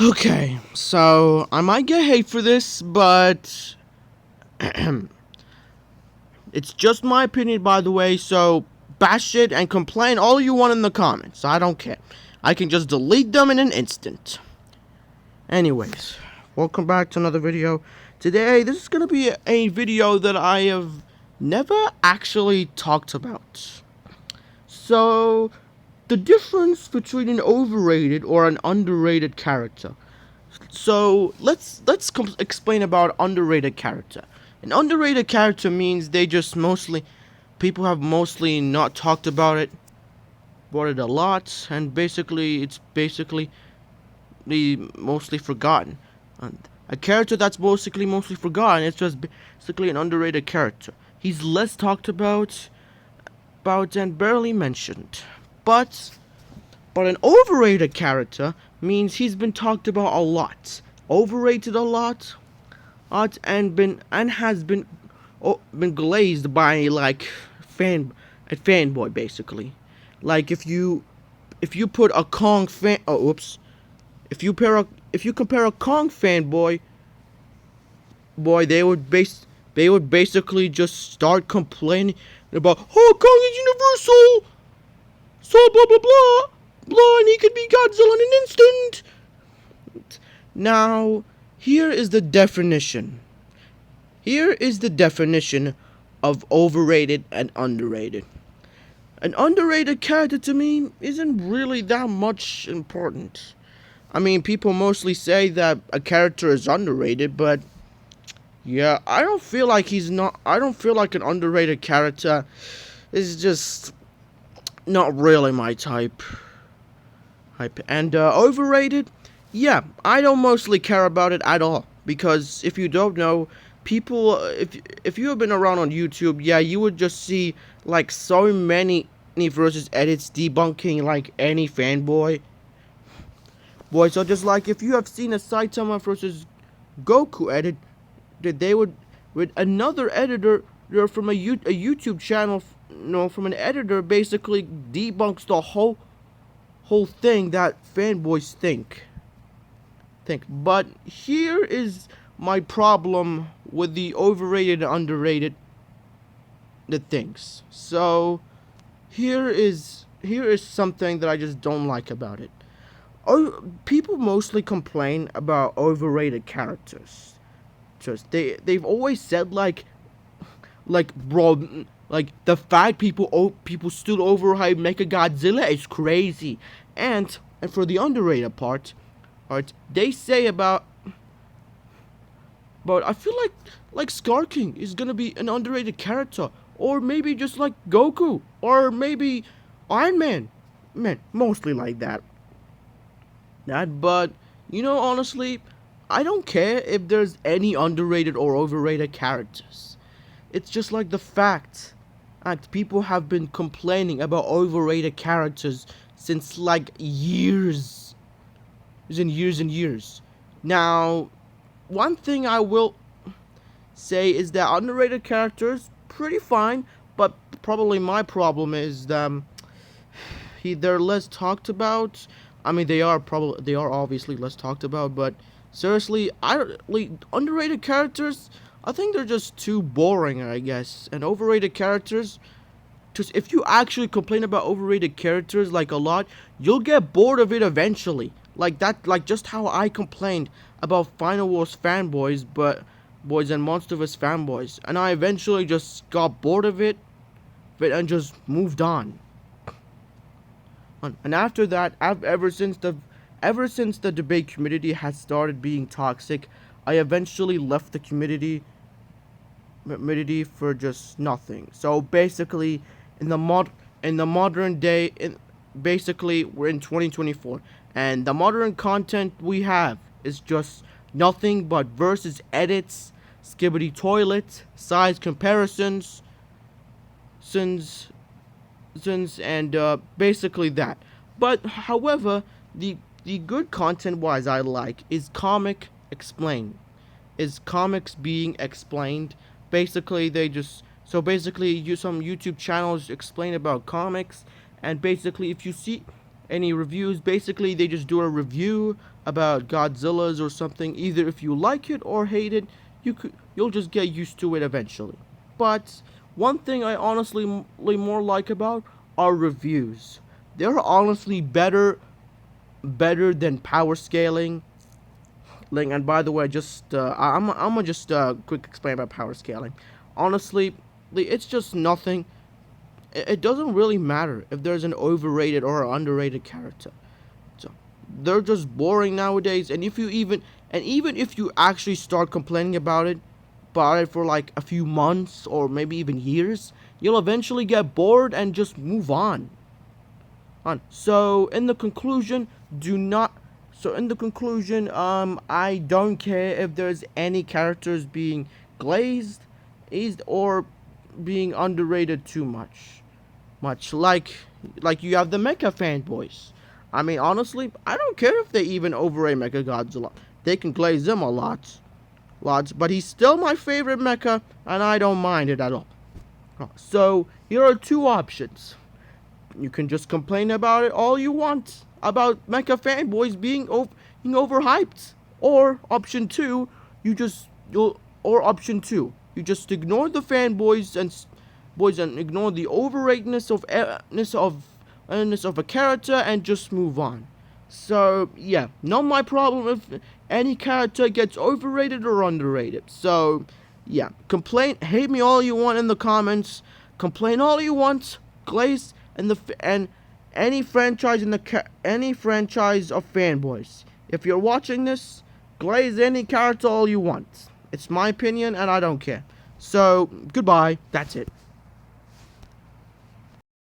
Okay, so I might get hate for this, but it's just my opinion, by the way. So bash it and complain all you want in the comments. I don't care. I can just delete them in an instant. Anyways, welcome back to another video. Today, this is gonna be a video that I have never actually talked about. So, the difference between an overrated or an underrated character. So let's explain about underrated character. An underrated character means they just mostly people have mostly not talked about it a lot, and basically it's basically mostly forgotten. And a character that's mostly forgotten, it's just basically an underrated character. He's less talked about and barely mentioned. But But an overrated character means he's been talked about a lot, overrated a lot, and has been glazed by like a fanboy basically. Like if you put a Kong fan if you compare a Kong fanboy boy they would basically just start complaining about Kong is universal, so blah blah blah blah, and he could be Godzilla in an instant. Now, here is the definition. Here is the definition of overrated and underrated. An underrated character to me isn't really that much important. I mean, people mostly say that a character is underrated, but yeah, I don't feel like an underrated character is just not really my type. And overrated, yeah, I don't mostly care about it at all, because if you don't know, people, if you have been around on YouTube, yeah, you would just see like so many versus edits debunking like any fanboy boy. So just like if you have seen a Saitama versus Goku edit, that they would with another editor from a YouTube channel, from an editor, basically debunks the whole thing that fanboys think. But here is my problem with the overrated and underrated the things. So here is something that I just don't like about it. People mostly complain about overrated characters. Just they've always said bro, like the fact people still overhype Mechagodzilla is crazy. And for the underrated part, they say about, but I feel like Scar King is gonna be an underrated character, or maybe just like Goku, or maybe Iron Man, mostly like that. But honestly, I don't care if there's any underrated or overrated characters. It's just like the fact that people have been complaining about overrated characters since like years and years. Now, one thing I will say is that underrated characters pretty fine, but probably my problem is they're less talked about. I mean, they are obviously less talked about, but seriously, underrated characters, I think they're just too boring, I guess. And overrated characters, just if you actually complain about overrated characters like a lot, you'll get bored of it eventually. Like that, like just how I complained about Final Wars fanboys, but boys and Monsterverse fanboys, and I eventually just got bored of it and just moved on. And after that, ever since the debate community has started being toxic, I eventually left the community for just nothing. So basically, in the modern day, basically we're in 2024, and the modern content we have is just nothing but versus edits, skibbity toilet, size comparisons, sins, and basically that. But however, the good content wise I like is comics being explained. Basically, some YouTube channels explain about comics, and basically, any reviews. Basically, they just do a review about Godzilla's or something. Either if you like it or hate it, you'll just get used to it eventually. But one thing I honestly more like about are reviews. They're honestly better than power scaling. And by the way, just I'm gonna just quick explain about power scaling. Honestly, it's just nothing. It doesn't really matter if there's an overrated or an underrated character. So they're just boring nowadays. And even if you actually start complaining about it for like a few months or maybe even years, you'll eventually get bored and just move on. So in the conclusion, do not. So in the conclusion, I don't care if there's any characters being glazed, is or being underrated too much. Much like you have the mecha fanboys. I mean, honestly, I don't care if they even overrate Mecha Godzilla. They can glaze him a lots, but he's still my favorite mecha, and I don't mind it at all. So here are two options. You can just complain about it all you want about mecha fanboys being overhyped, or option two, you just ignore the fanboys and ignore the overratedness of a character and just move on. So yeah, not my problem if any character gets overrated or underrated. So yeah, hate me all you want in the comments, complain all you want, glaze and any franchise any franchise of fanboys. If you're watching this, glaze any character all you want. It's my opinion and I don't care. So goodbye. That's it.